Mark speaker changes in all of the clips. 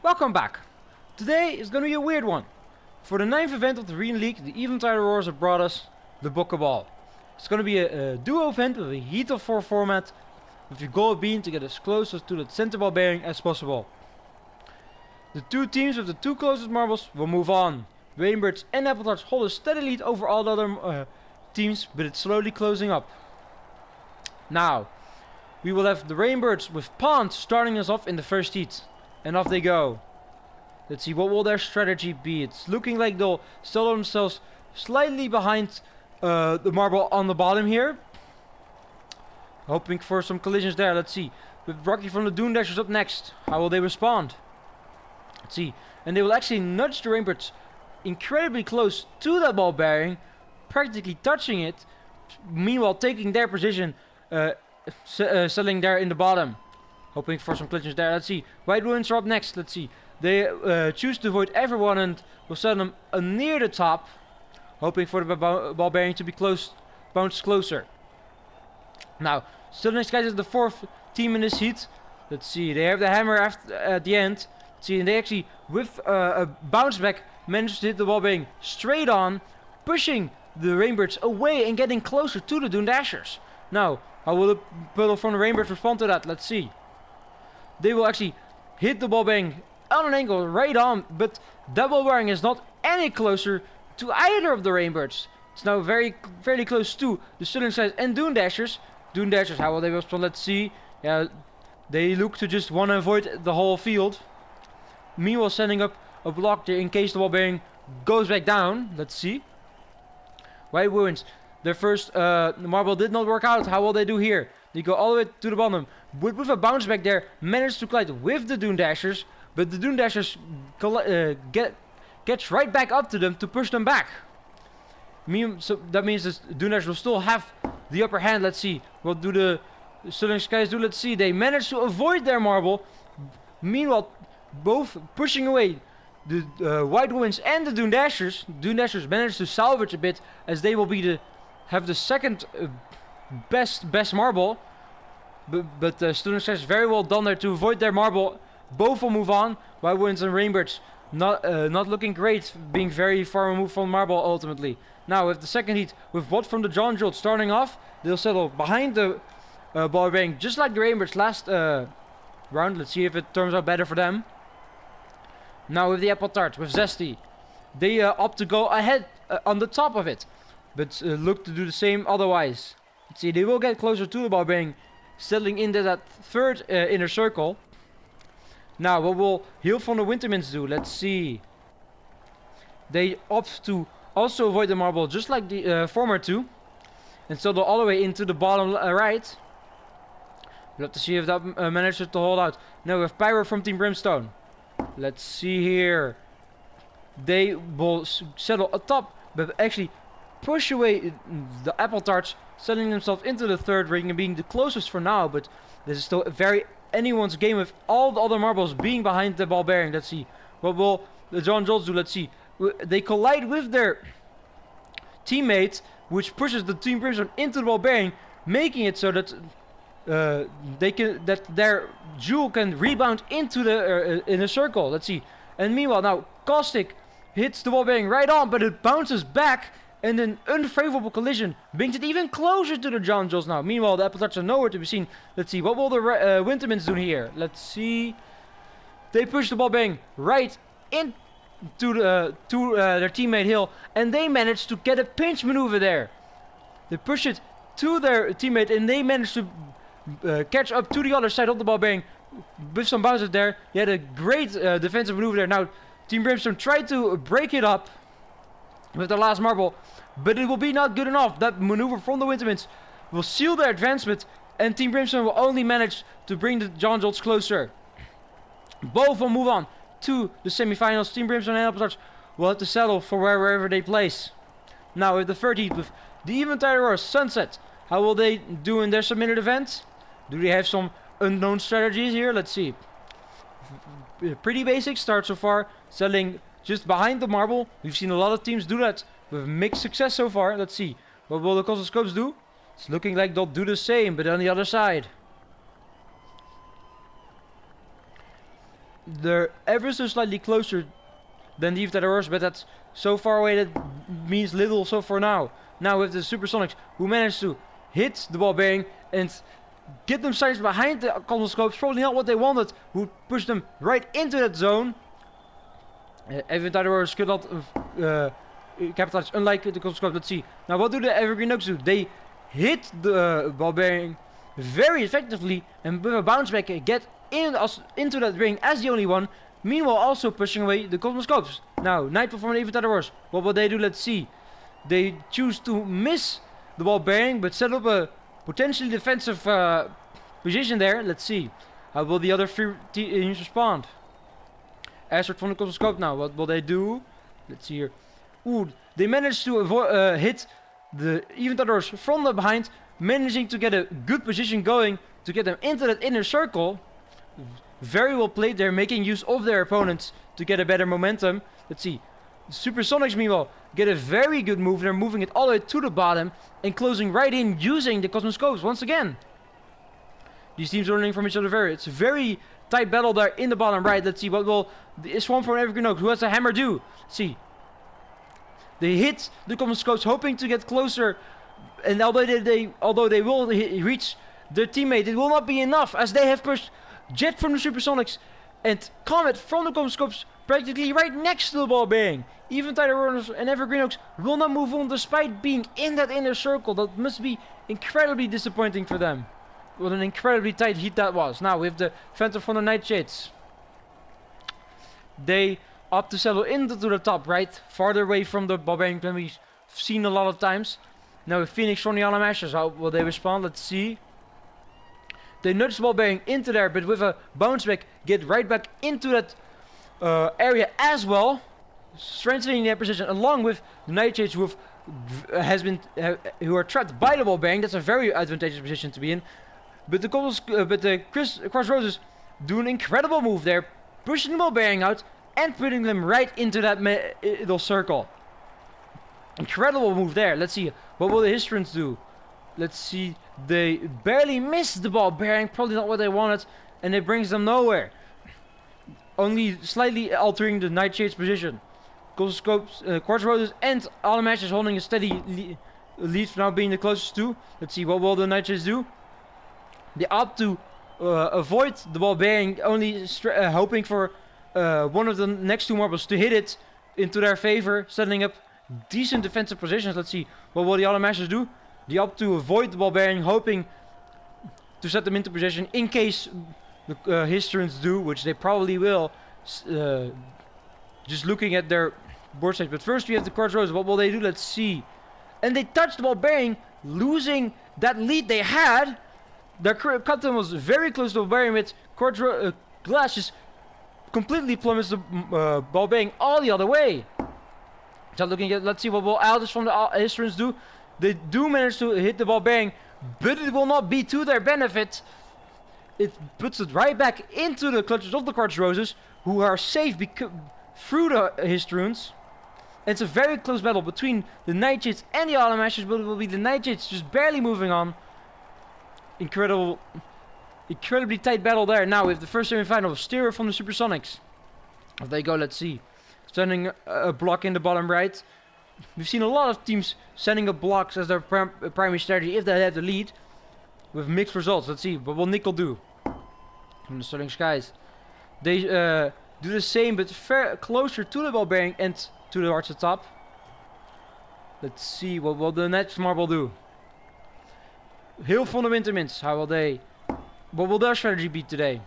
Speaker 1: Welcome back. Today is going to be a weird one. For the 9th event of the Viridian League, the Eventide Auroras have brought us the Bocce Ball. It's going to be a duo event with a heat of 4 format, with the goal being to get as close to the center ball bearing as possible. The two teams with the two closest marbles will move on. Rainbirds and Appletarts hold a steady lead over all the other teams, but it's slowly closing up. Now, we will have the Rainbirds with pawns starting us off in the first heat. And off they go. Let's see, what will their strategy be? It's looking like they'll settle themselves slightly behind the marble on the bottom here. Hoping for some collisions there. Let's see. With Rocky from the Dune Dashers up next. How will they respond? Let's see. And they will actually nudge the Rainbirds incredibly close to that ball bearing. Practically touching it. Meanwhile taking their position. Settling there in the bottom. Hoping for some collisions there. Let's see. White Ruins are up next. Let's see. They choose to avoid everyone and will set them near the top. Hoping for the ball bearing to be bounced closer. Now, Sterling Skies is the 4th team in this heat. Let's see. They have the hammer at the end. Let's see. And they actually, with a bounce back, managed to hit the ball bearing straight on. Pushing the Rainbirds away and getting closer to the Dune Dashers. Now, how will the puddle from the Rainbirds respond to that? Let's see. They will actually hit the ball bearing on an angle right on, but that ball bearing is not any closer to either of the Rainbirds. It's now fairly close to the Sterling Skies and Dune Dashers. Dune Dashers, how will they respond? Let's see. Yeah, they look to just want to avoid the whole field. Meanwhile, setting up a block there in case the ball bearing goes back down. Let's see. White Ruins, their first marble did not work out. How will they do here? They go all the way to the bottom. With a bounce back there, managed to collide with the Dune Dashers. But the Dune Dashers gets right back up to them to push them back. So that means the Dune Dashers will still have the upper hand. Let's see. What do the Sterling Skies do? Let's see. They manage to avoid their marble. Meanwhile, both pushing away the White Ruins and the Dune Dashers. Dune Dashers manage to salvage a bit, as they will be have the second best marble. But Sterling Skies very well done there to avoid their marble. Both will move on. White Ruins and Rainbirds not looking great, being very far removed from marble ultimately. Now with the second heat, with Watt from the John Jolt starting off, they'll settle behind the ball bearing, just like the Rainbirds last round. Let's see if it turns out better for them. Now with the Apple Tart, with Zesty, they opt to go ahead on the top of it, but look to do the same otherwise. Let's see, they will get closer to the ball bearing, settling into that third inner circle. Now, what will Heel from the Wintermints do? Let's see. They opt to also avoid the marble, just like the former two, and settle all the way into the bottom right. We'll have to see if that manages to hold out. Now, we have Pyro from Team Brimstone. Let's see here. They will settle atop, but actually push away the Apple Tarts, settling themselves into the third ring and being the closest for now. But this is still very anyone's game with all the other marbles being behind the ball bearing. Let's see. What will the John Jolts do? Let's see. They collide with their teammate, which pushes the Team Brimstone into the ball bearing, making it so that their jewel can rebound into the in a circle. Let's see. And meanwhile, now Caustic hits the ball bearing right on, but it bounces back, and an unfavorable collision brings it even closer to the John Jolts now. Meanwhile, the Apple Tarts are nowhere to be seen. Let's see. What will the Wintermints do here? Let's see. They push the ball bearing right into their teammate Hill, and they manage to get a pinch maneuver there. They push it to their teammate, and they manage to catch up to the other side of the ball bearing with some bounces there. He had a great defensive maneuver there. Now, Team Brimstone tried to break it up with the last marble, but it will be not good enough. That maneuver from the Wintermints will seal their advancement, and Team Brimstone will only manage to bring the John Jolts closer. Both will move on to the semifinals. Team Brimstone and Apple Tarts will have to settle for wherever they place. Now with the third heat, with the Eventide Auroras Sunset, how will they do in their submitted event? Do they have some unknown strategies here? Let's see. Pretty basic start so far, settling just behind the marble. We've seen a lot of teams do that with mixed success so far. Let's see. What will the Cosmoscopes do? It's looking like they'll do the same, but on the other side. They're ever so slightly closer than the Eventide Auroras, but that's so far away that means little so for now. Now with the Supersonics, who managed to hit the ball bearing and get them sights behind the Cosmoscopes, probably not what they wanted, who pushed them right into that zone. Eventide Auroras could not capitalize, unlike the Cosmoscope. Let's see. Now what do the Evergreen Nugs do? They hit the ball bearing very effectively and with a bounce back get into that ring as the only one. Meanwhile also pushing away the Cosmoscopes. Now Nightfall from the Eventide Auroras. What will they do? Let's see. They choose to miss the ball bearing but set up a potentially defensive position there. Let's see. How will the other three teams respond? Astrid from the Cosmoscope now. What will they do? Let's see here. Ooh, they managed to hit the Eventide Auroras from the behind, managing to get a good position going to get them into that inner circle. Very well played there, making use of their opponents to get a better momentum. Let's see. The Supersonics, meanwhile, get a very good move. They're moving it all the way to the bottom and closing right in using the Cosmoscopes once again. These teams are learning from each other It's a very tight battle there in the bottom right. Let's see what will the Swarm from Evergreen Oak, who has the hammer, do. Let's see. They hit the Cosmoscopes, hoping to get closer. And although they will reach their teammate, it will not be enough as they have pushed Jet from the Supersonics and Comet from the Cosmoscopes practically right next to the ball bearing. Eventide Auroras and Evergreen Oaks will not move on despite being in that inner circle. That must be incredibly disappointing for them. What an incredibly tight heat that was. Now with the Phantom from the Nightshades. They opt to settle into the top right, farther away from the ball bearing than we've seen a lot of times. Now with Phoenix from the Autumn Ashes, how will they respond? Let's see. They nudge the ball bearing into there, but with a bounce back, get right back into that area as well, strengthening their position along with the Nightshades who are trapped by the ball bearing. That's a very advantageous position to be in. But the Crossroads do an incredible move there, pushing the ball bearing out and putting them right into that middle circle. Incredible move there. Let's see. What will the Histrions do? Let's see. They barely missed the ball bearing. Probably not what they wanted. And it brings them nowhere. Only slightly altering the Nightshade's position. Cosmoscopes, Crossroads and Autumn Ashes holding a steady lead for now, being the closest to. Let's see. What will the Nightshades do? They opt to avoid the ball bearing. Only hoping for one of the next two marbles to hit it into their favor. Setting up decent defensive positions. Let's see. What will the Autumn Ashes do? They opt to avoid the ball bearing, hoping to set them into position in case the Histrions do, which they probably will. Just looking at their board stage. But first we have the Crossroads. What will they do? Let's see. And they touch the ball bearing, losing that lead they had. Their captain was very close to the ball bearing with Glass just completely plummets the ball bearing all the other way. So looking at, let's see what will Aldous from the Histrions do. They do manage to hit the ball bearing, but it will not be to their benefit. It puts it right back into the clutches of the Crossroads, who are safe through the Histrions. And it's a very close battle between the Nightshades and the Autumn Ashes, but it will be the Nightshades just barely moving on. Incredibly tight battle there. Now with the first semi-final, Steerer from the Supersonics. If they go, let's see. Sending a block in the bottom right. We've seen a lot of teams sending up blocks as their primary strategy if they have the lead. With mixed results. Let's see. What will Nickel do? From the Sterling Skies. They do the same but closer to the ball bearing and to the arch at top. Let's see. What will the next marble do? Hill from the Wintermints. What will their strategy be today?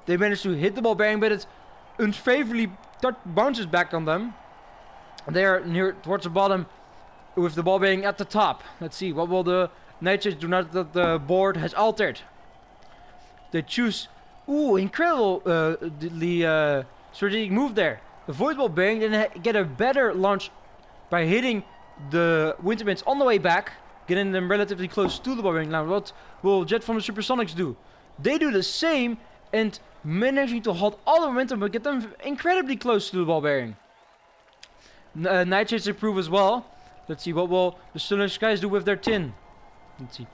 Speaker 1: They managed to hit the ball bearing, but it unfavorably bounces back on them. They are near towards the bottom with the ball bearing at the top. Let's see, what will the Nightshades do now that the board has altered? They choose, incredible the strategic move there. Avoid ball bearing, then get a better launch by hitting the Wintermints on the way back, getting them relatively close to the ball bearing. Now what will Jet from the Supersonics do? They do the same and managing to hold all the momentum but get them incredibly close to the ball bearing. Nightshades improve as well. Let's see, what will the Sterling Skies do with their tin? Let's see.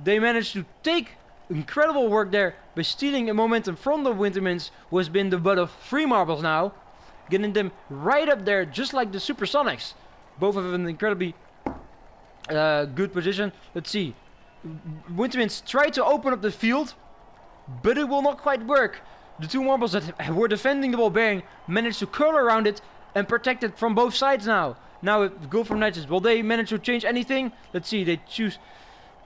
Speaker 1: They managed to take incredible work there by stealing a momentum from the Wintermans, who has been the butt of 3 marbles now. Getting them right up there, just like the Supersonics. Both have an incredibly good position. Let's see. Wintermans try to open up the field, but it will not quite work. The 2 marbles that were defending the ball bearing managed to curl around it and protect it from both sides now. Now with goal from Knights, will they manage to change anything? Let's see, they choose.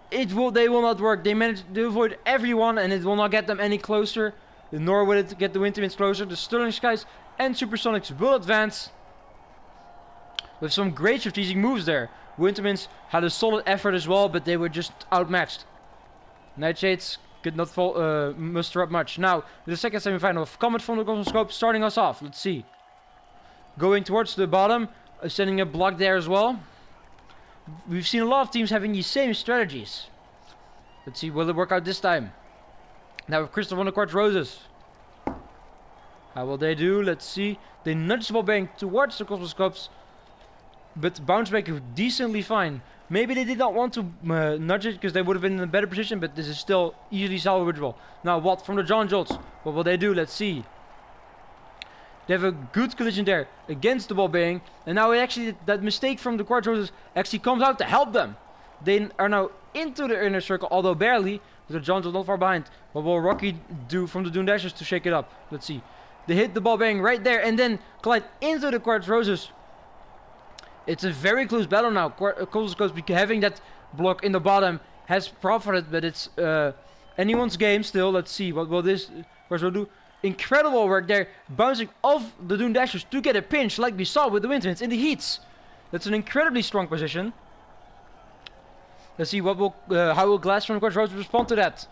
Speaker 1: They will not work. They managed to avoid everyone and it will not get them any closer. Nor will it get the Wintermans closer. The Sterling Skies and Supersonics will advance. With some great strategic moves there. Wintermans had a solid effort as well, but they were just outmatched. Nightshades could not muster up much. Now, the second semi-final of Comet from the Cosmoscope starting us off. Let's see. Going towards the bottom, sending a block there as well. We've seen a lot of teams having these same strategies. Let's see, will it work out this time? Now with Crystal von der Quartz Roses. How will they do? Let's see. They nudge the ball bearing towards the Cosmoscopes, but bounce back decently fine. Maybe they did not want to nudge it because they would have been in a better position, but this is still easily salvageable. Now what from the John Jolts? What will they do? Let's see. They have a good collision there against the ball bearing, and now that mistake from the Quartz Roses actually comes out to help them. They are now into the inner circle, although barely, but the John Jolts not far behind. What will Rocky do from the Dune Dashers to shake it up? Let's see. They hit the ball bearing right there and then collide into the Quartz Roses. It's a very close battle now. Cosmoscopes having that block in the bottom has profited, but it's anyone's game still. Let's see, what will this Quartz Roses do? Incredible work there, bouncing off the Dune Dashers to get a pinch like we saw with the Wintermans in the heats. That's an incredibly strong position. Let's see what will how will Glass from Quartz Roses respond to that.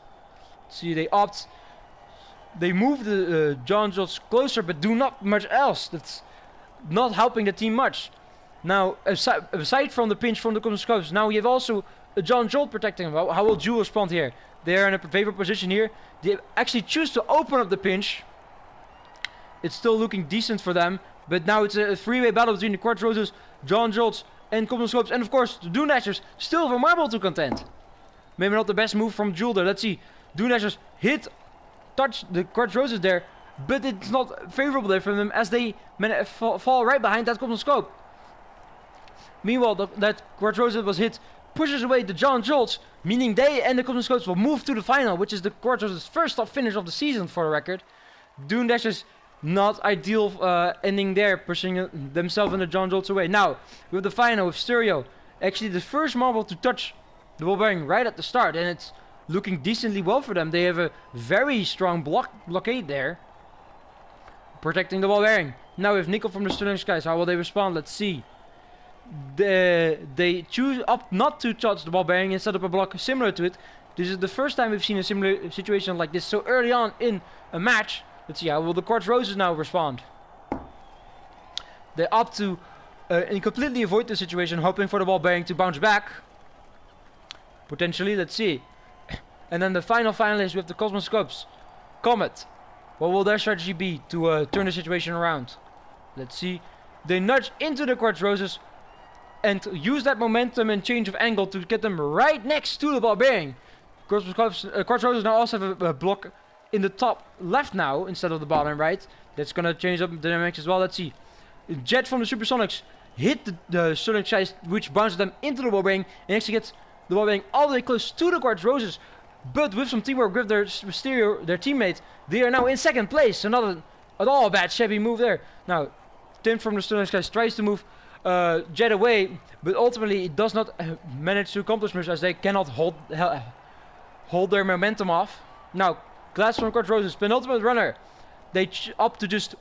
Speaker 1: Let's see, they move the John Jolts closer, but do not much else. That's not helping the team much. Now, aside from the pinch from the Cosmoscopes, now we have also a John Jolt protecting him. How will Jewel respond here? They are in a favorable position here. They actually choose to open up the pinch. It's still looking decent for them, but now it's a three-way battle between the Quartz Roses, John Jolts, and Cosmoscopes, and of course the Dune Dashers still have a marble to contend. Maybe not the best move from Jewel there. Let's see. Dune Dashers touch the Quartz Roses there, but it's not favorable there for them as they fall right behind that Cosmoscope. Meanwhile, that Quartz Roses was hit pushes away the John Jolts, meaning they and the Cosmoscopes will move to the final, which is the Quartz Roses' first top finish of the season for the record. Dune Dashers not ideal ending there, pushing themselves and the John Jolts away. Now, with the final with Stereo, actually the first marble to touch the ball bearing right at the start, and it's looking decently well for them. They have a very strong blockade there, protecting the ball bearing. Now with Nickel from the Sterling Skies, how will they respond? Let's see. They choose up not to touch the ball bearing and set up a block similar to it. This is the first time we've seen a similar situation like this so early on in a match. Let's see, how will the Quartz Roses now respond? They opt to completely avoid the situation, hoping for the ball bearing to bounce back. Potentially, let's see. And then the final finalist with the Cosmoscopes. Comet. What will their strategy be to turn the situation around? Let's see. They nudge into the Quartz Roses and use that momentum and change of angle to get them right next to the ball bearing. Quartz Roses now also have a block in the top left now instead of the bottom right. That's gonna change up the dynamics as well. Let's see. Jet from the Supersonics hit the Sterling Skies, which bounces them into the ball bearing and actually gets the ball bearing all the way close to the Quartz Roses. But with some teamwork with their teammate, they are now in second place. So not at all a bad shabby move there. Now, Tim from the Sterling Skies tries to move Jet away, but ultimately it does not manage to accomplish much as they cannot hold their momentum off. Now, Glass from Quartz Roses, penultimate runner. They opt to just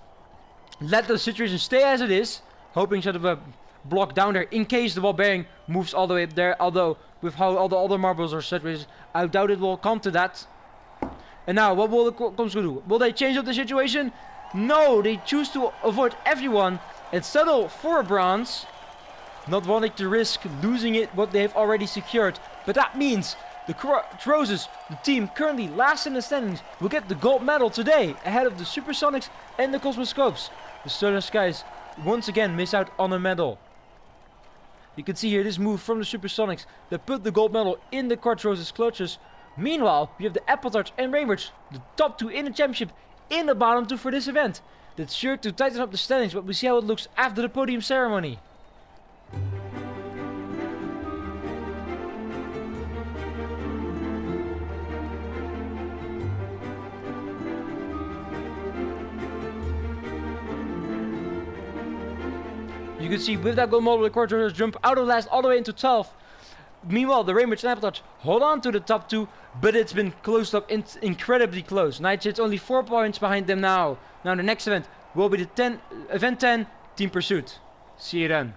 Speaker 1: let the situation stay as it is, hoping to set up a block down there in case the ball bearing moves all the way up there. Although, with how all the other marbles are situated, I doubt it will come to that. And now, what will the Cosmoscopes do? Will they change up the situation? No, they choose to avoid everyone and settle for a bronze, not wanting to risk losing it what they have already secured. But that means the Quartz Roses, the team currently last in the standings, will get the gold medal today, ahead of the Supersonics and the Cosmoscopes. The Sterling Skies once again miss out on a medal. You can see here this move from the Supersonics that put the gold medal in the Quartz Roses' clutches, Meanwhile, we have the Apple Torch and Rainbirds, the top 2 in the championship, in the bottom 2 for this event. That's sure to tighten up the standings, but we see how it looks after the podium ceremony. You can see with that gold model, the Quarters jump out of last all the way into 12th. Meanwhile, the Rainbirds and Apple Torch hold on to the top 2, but it's been closed up incredibly close. Nightshade's only 4 points behind them now. Now the next event will be the event 10 Team Pursuit. See you then.